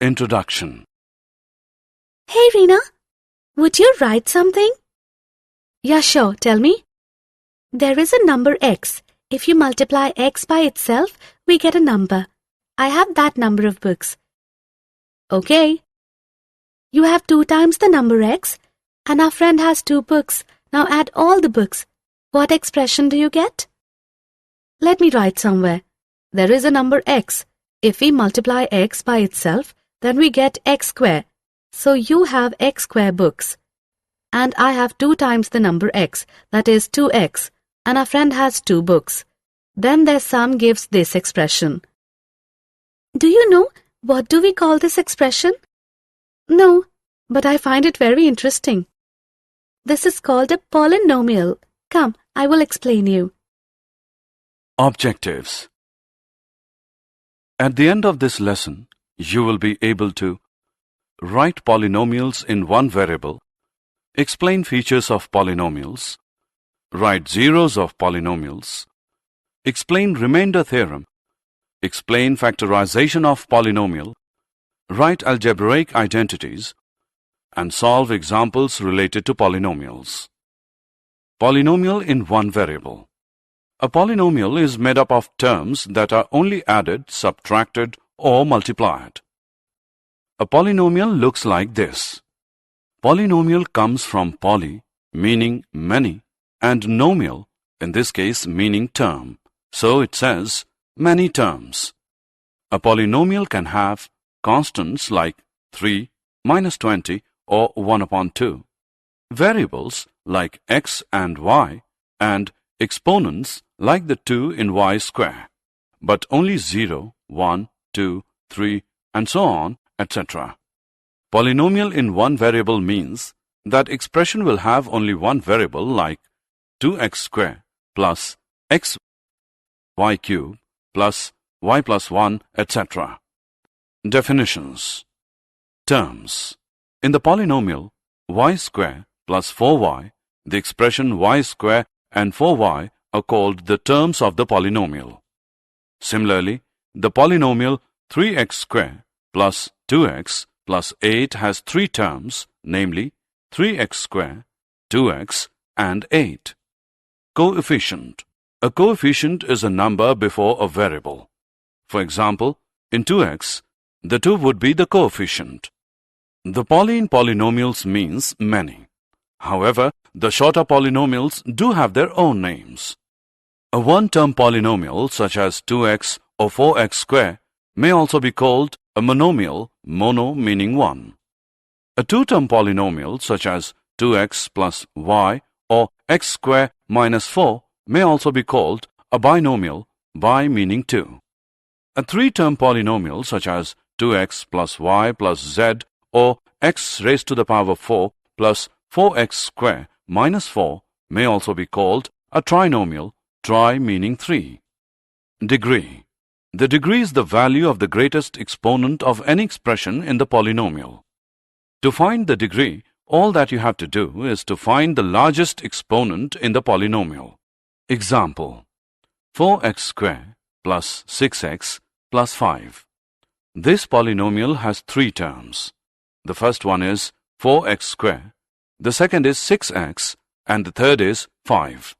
Introduction. Hey Reena, would you write something? Yeah, sure, tell me. There is a number x. If you multiply x by itself, we get a number. I have that number of books. Okay. You have 2 times the number x, and our friend has 2 books. Now add all the books. What expression do you get? Let me write somewhere. There is a number x. If we multiply x by itself, then we get x square. So you have x square books. And I have 2 times the number x, that is 2x, and our friend has 2 books. Then their sum gives this expression. Do you know what do we call this expression? No, but I find it very interesting. This is called a polynomial. Come, I will explain you. Objectives. At the end of this lesson, you will be able to write polynomials in one variable, explain features of polynomials, write zeros of polynomials, explain remainder theorem, explain factorization of polynomial, write algebraic identities, and solve examples related to polynomials. Polynomial in one variable. A polynomial is made up of terms that are only added, subtracted, or multiplied. A polynomial looks like this. Polynomial comes from poly, meaning many, and nomial, in this case meaning term. So it says many terms. A polynomial can have constants like 3, -20, or 1/2, variables like x and y, and exponents like the 2 in y square, but only 0, 1, 2, 3, and so on, etc. Polynomial in one variable means that expression will have only one variable like 2x square plus x y cube plus y plus 1, etc. Definitions. Terms. In the polynomial y square plus 4y, the expression y square and 4y are called the terms of the polynomial. Similarly, the polynomial 3x square plus 2x plus 8 has 3 terms, namely 3x square, 2x, and 8. Coefficient. A coefficient is a number before a variable. For example, in 2x, the 2 would be the coefficient. The poly in polynomials means many. However, the shorter polynomials do have their own names. A one-term polynomial such as 2x or 4x square may also be called a monomial, mono meaning one. A two-term polynomial such as 2x plus y or x square minus 4 may also be called a binomial, bi meaning 2. A three-term polynomial such as 2x plus y plus z or x raised to the power 4 plus 4x square minus 4 may also be called a trinomial, tri meaning 3. Degree. The degree is the value of the greatest exponent of any expression in the polynomial. To find the degree, all that you have to do is to find the largest exponent in the polynomial. Example: 4x square plus 6x plus 5. This polynomial has 3 terms. The first one is 4x square, the second is 6x, and the third is 5.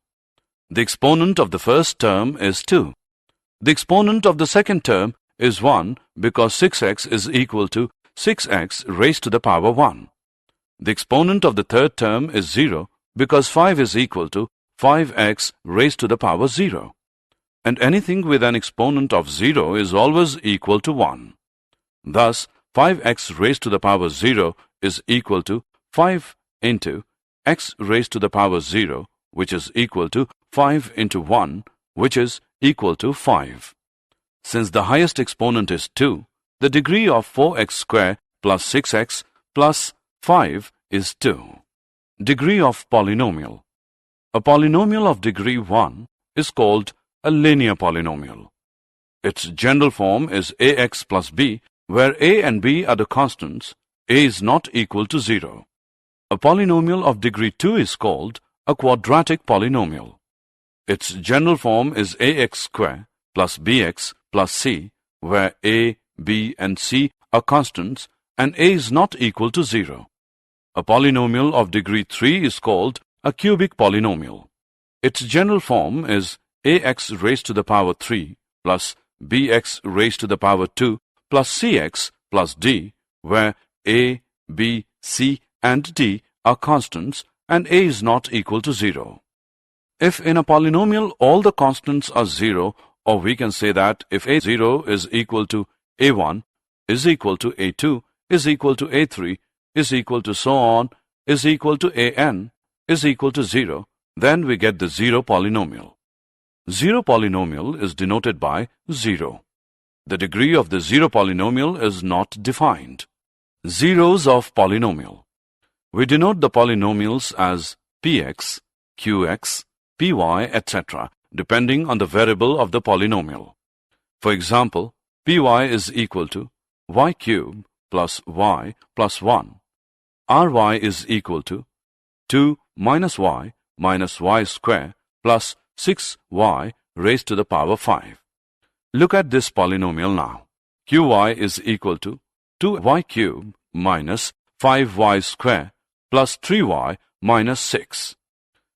The exponent of the first term is 2. The exponent of the second term is 1 because 6x is equal to 6x raised to the power 1. The exponent of the third term is 0 because 5 is equal to 5x raised to the power 0. And anything with an exponent of 0 is always equal to 1. Thus, 5x raised to the power 0 is equal to 5 into x raised to the power 0, which is equal to 5 into 1, which is equal to 5. Since the highest exponent is 2, the degree of 4x square plus 6x plus 5 is 2. Degree of polynomial. A polynomial of degree 1 is called a linear polynomial. Its general form is ax plus b, where a and b are the constants. A is not equal to 0. A polynomial of degree 2 is called a quadratic polynomial. Its general form is ax square plus bx plus c, where a, b, and c are constants and a is not equal to 0. A polynomial of degree 3 is called a cubic polynomial. Its general form is ax raised to the power 3 plus bx raised to the power 2 plus cx plus d, where a, b, c, and d are constants and a is not equal to 0. If in a polynomial all the constants are 0, or we can say that if a0 is equal to a1, is equal to a2, is equal to a3, is equal to so on, is equal to an, is equal to 0, then we get the 0 polynomial. 0 polynomial is denoted by 0. The degree of the 0 polynomial is not defined. Zeros of polynomial. We denote the polynomials as px, qx, py, etc., depending on the variable of the polynomial. For example, py is equal to y cube plus y plus 1. ry is equal to 2 minus y square plus 6y raised to the power 5. Look at this polynomial now. Qy is equal to 2y cube minus 5y square plus 3y minus 6.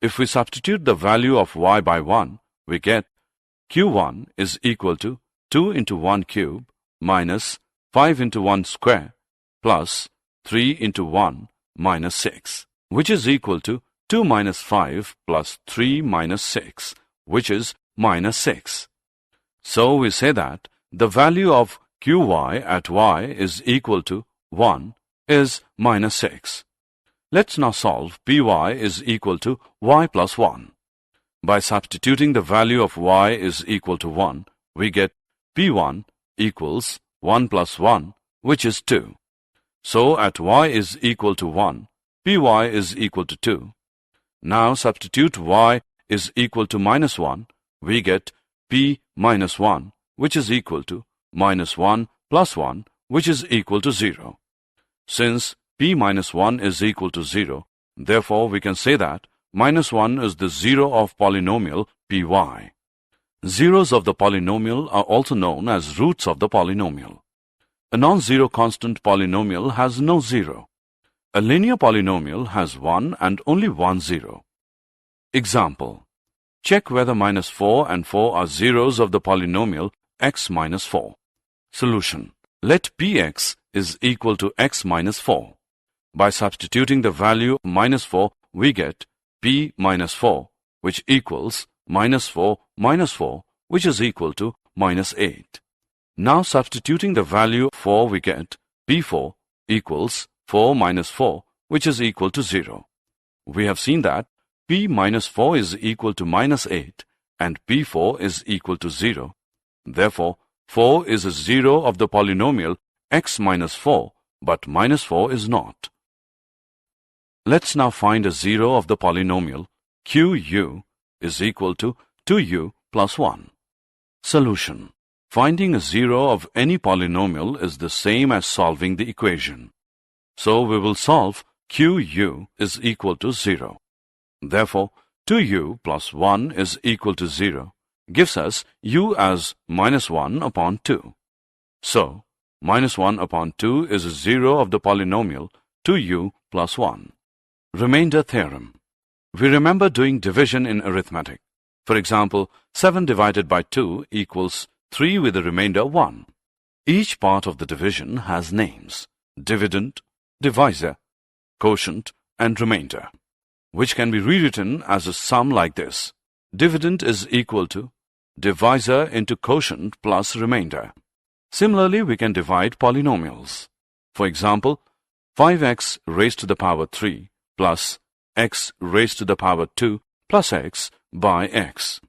If we substitute the value of y by 1, we get q1 is equal to 2 into 1 cube minus 5 into 1 square plus 3 into 1 minus 6, which is equal to 2 minus 5 plus 3 minus 6, which is minus 6. So we say that the value of qy at y is equal to 1 is minus 6. Let's now solve py is equal to y plus 1. By substituting the value of y is equal to 1, we get p1 equals 1 plus 1, which is 2. So at y is equal to 1, py is equal to 2. Now substitute y is equal to minus 1, we get p minus 1, which is equal to minus 1 plus 1, which is equal to 0. Since p minus 1 is equal to 0, therefore we can say that minus 1 is the 0 of polynomial py. Zeros of the polynomial are also known as roots of the polynomial. A non-zero constant polynomial has no zero. A linear polynomial has one and only one zero. Example. Check whether minus 4 and 4 are zeros of the polynomial x minus 4. Solution. Let px is equal to x minus 4. By substituting the value of minus 4, we get p minus 4, which equals minus 4 minus 4, which is equal to minus 8. Now substituting the value of 4, we get p4 equals 4 minus 4, which is equal to 0. We have seen that p minus 4 is equal to minus 8 and p4 is equal to 0. Therefore, 4 is a 0 of the polynomial x minus 4, but minus 4 is not. Let's now find a 0 of the polynomial qu is equal to 2u plus 1. Solution. Finding a 0 of any polynomial is the same as solving the equation. So we will solve qu is equal to 0. Therefore, 2u plus 1 is equal to 0 gives us u as minus 1 upon 2. So, minus 1 upon 2 is a 0 of the polynomial 2u plus 1. Remainder theorem. We remember doing division in arithmetic. For example, 7 divided by 2 equals 3 with the remainder 1. Each part of the division has names: dividend, divisor, quotient, and remainder, which can be rewritten as a sum like this. Dividend is equal to divisor into quotient plus remainder. Similarly, we can divide polynomials. For example, 5x raised to the power 3 plus x raised to the power 2 plus x by x.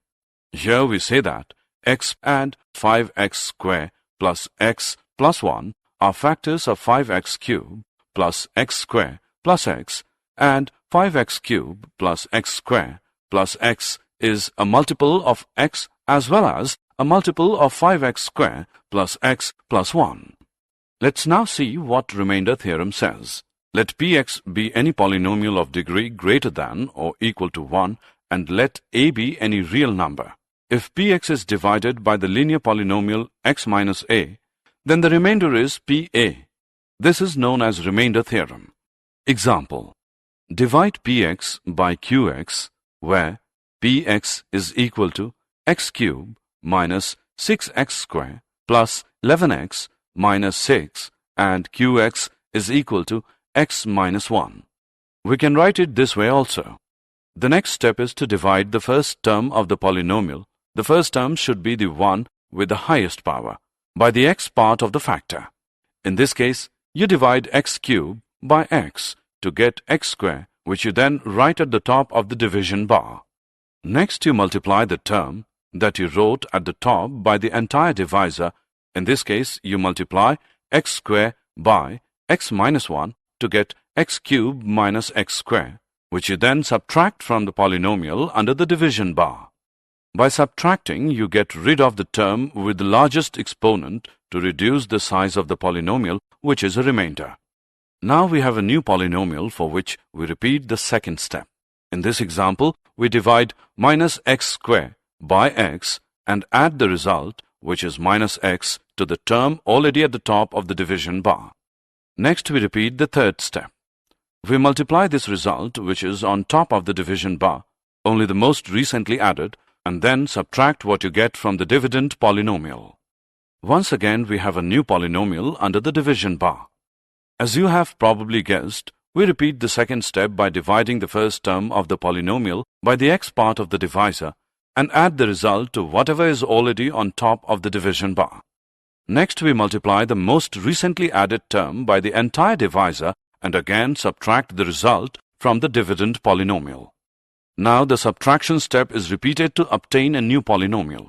Here we say that x and 5x square plus x plus 1 are factors of 5x cube plus x square plus x, and 5x cube plus x square plus x is a multiple of x as well as a multiple of 5x square plus x plus 1. Let's now see what remainder theorem says. Let px be any polynomial of degree greater than or equal to 1 and let a be any real number. If px is divided by the linear polynomial x minus a, then the remainder is PA. This is known as remainder theorem. Example: divide Px by Qx, where Px is equal to x cubed minus 6x square plus 11x minus 6 and Qx is equal to x minus 1. We can write it this way also. The next step is to divide the first term of the polynomial. The first term should be the one with the highest power by the x part of the factor. In this case, you divide x cubed by x to get x square, which you then write at the top of the division bar. Next, you multiply the term that you wrote at the top by the entire divisor. In this case, you multiply x square by x minus 1 to get x cubed minus x square, which you then subtract from the polynomial under the division bar. By subtracting, you get rid of the term with the largest exponent to reduce the size of the polynomial, which is a remainder. Now we have a new polynomial for which we repeat the second step. In this example, we divide minus x square by x and add the result, which is minus x, to the term already at the top of the division bar. Next, we repeat the third step. We multiply this result, which is on top of the division bar, only the most recently added, and then subtract what you get from the dividend polynomial. Once again, we have a new polynomial under the division bar. As you have probably guessed, we repeat the second step by dividing the first term of the polynomial by the x part of the divisor and add the result to whatever is already on top of the division bar. Next, we multiply the most recently added term by the entire divisor and again subtract the result from the dividend polynomial. Now the subtraction step is repeated to obtain a new polynomial.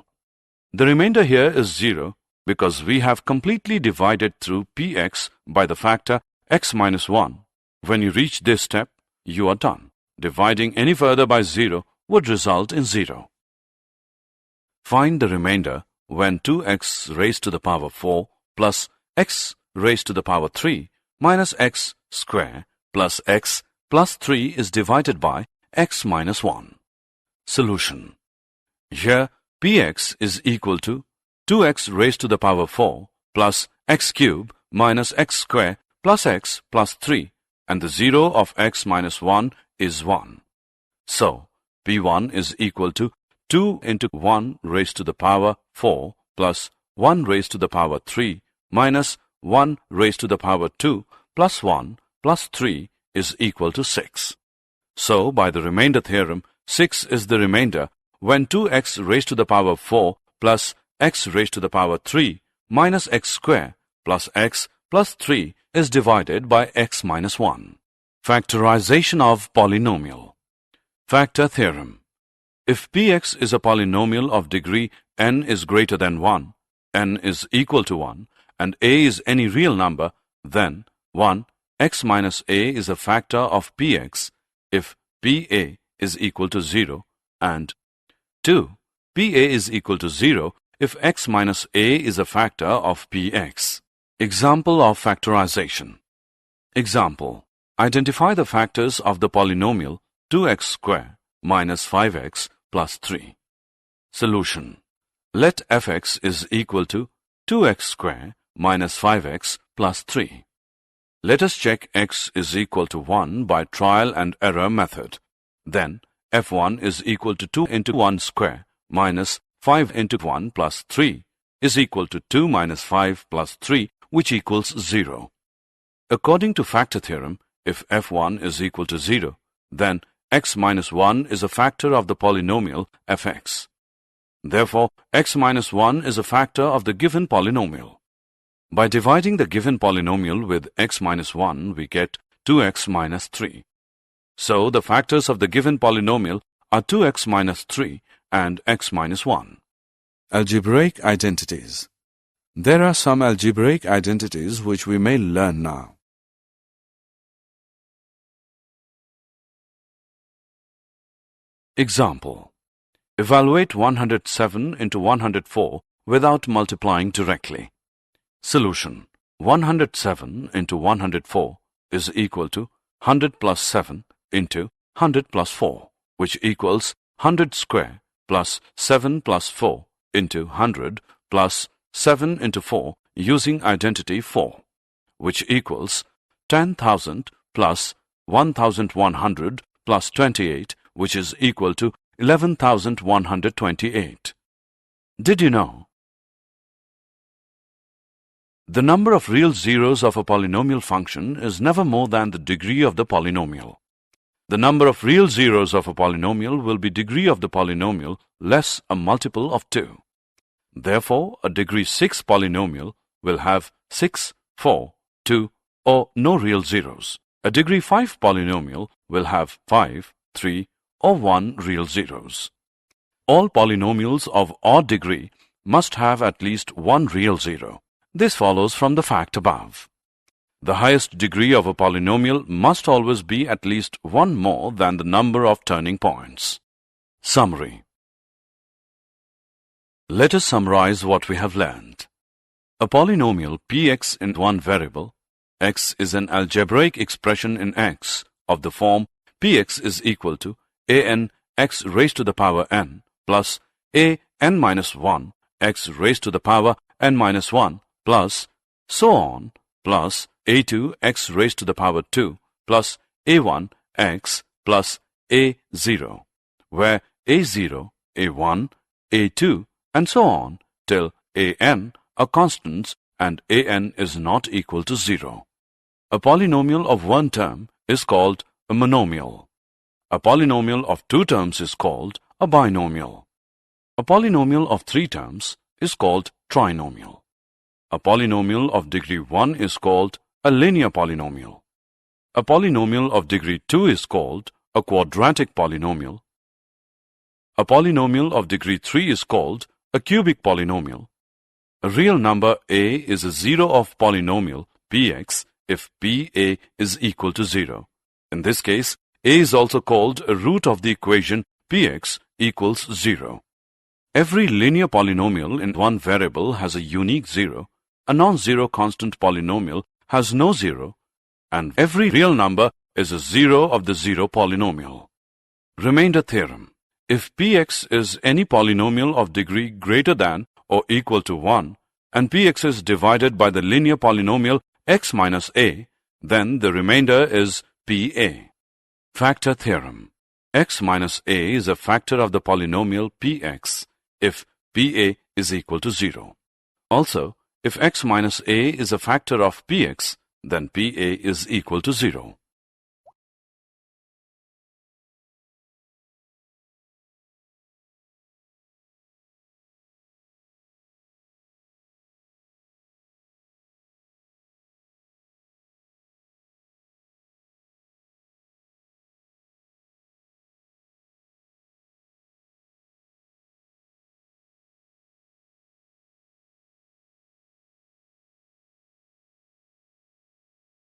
The remainder here is 0 because we have completely divided through Px by the factor x minus 1. When you reach this step, you are done. Dividing any further by 0 would result in 0. Find the remainder when 2x raised to the power 4 plus x raised to the power 3 minus x square plus x plus 3 is divided by x minus 1. Solution. Here, Px is equal to 2x raised to the power 4 plus x cubed minus x square plus x plus 3, and the 0 of x minus 1 is 1. So, P1 is equal to 2 into 1 raised to the power 4 plus 1 raised to the power 3 minus 1 raised to the power 2 plus 1 plus 3 is equal to 6. So, by the remainder theorem, 6 is the remainder when 2x raised to the power 4 plus x raised to the power 3 minus x square plus x plus 3 is divided by x minus 1. Factorization of polynomial. Factor theorem. If Px is a polynomial of degree n is greater than 1, n is equal to 1, and a is any real number, then 1, x minus a is a factor of Px if Pa is equal to 0, and 2, Pa is equal to 0 if x minus a is a factor of Px. Example of factorization. Example. Identify the factors of the polynomial 2x square minus 5x plus 3. Solution. Let fx is equal to 2x square minus 5x plus 3. Let us check x is equal to 1 by trial and error method. Then f1 is equal to 2 into 1 square minus 5 into 1 plus 3 is equal to 2 minus 5 plus 3, which equals 0. According to factor theorem, if f1 is equal to 0, then x minus 1 is a factor of the polynomial fx. Therefore, x minus 1 is a factor of the given polynomial. By dividing the given polynomial with x minus 1, we get 2x minus 3. So, the factors of the given polynomial are 2x minus 3 and x minus 1. Algebraic identities. There are some algebraic identities which we may learn now. Example. Evaluate 107 into 104 without multiplying directly. Solution. 107 into 104 is equal to 100 plus 7 into 100 plus 4, which equals 100 square plus 7 plus 4 into 100 plus 7 into 4 using identity 4, which equals 10,000 plus 1,100 plus 28, which is equal to 11,128. Did you know? The number of real zeros of a polynomial function is never more than the degree of the polynomial. The number of real zeros of a polynomial will be degree of the polynomial less a multiple of 2. Therefore, a degree 6 polynomial will have 6, 4, 2, or no real zeros. A degree 5 polynomial will have 5, 3, or 1 real zeros. All polynomials of odd degree must have at least one real zero. This follows from the fact above. The highest degree of a polynomial must always be at least one more than the number of turning points. Summary. Let us summarize what we have learned. A polynomial px in one variable, x is an algebraic expression in x of the form px is equal to an x raised to the power n plus a n minus 1 x raised to the power n minus 1 plus so on plus a2 x raised to the power 2 plus a1 x plus a0, where a0, a1, a2 and so on till an are constants and an is not equal to 0. A polynomial of one term is called a monomial. A polynomial of two terms is called a binomial. A polynomial of three terms is called trinomial. A polynomial of degree 1 is called a linear polynomial. A polynomial of degree 2 is called a quadratic polynomial. A polynomial of degree 3 is called a cubic polynomial. A real number a is a zero of polynomial px if pa is equal to 0. In this case, a is also called a root of the equation px equals 0. Every linear polynomial in one variable has a unique zero. A non-zero constant polynomial has no zero, and every real number is a zero of the zero polynomial. Remainder theorem. If px is any polynomial of degree greater than or equal to 1, and px is divided by the linear polynomial x minus a, then the remainder is pa. Factor theorem. X minus a is a factor of the polynomial px if pa is equal to 0. Also, if x minus a is a factor of px, then pa is equal to 0.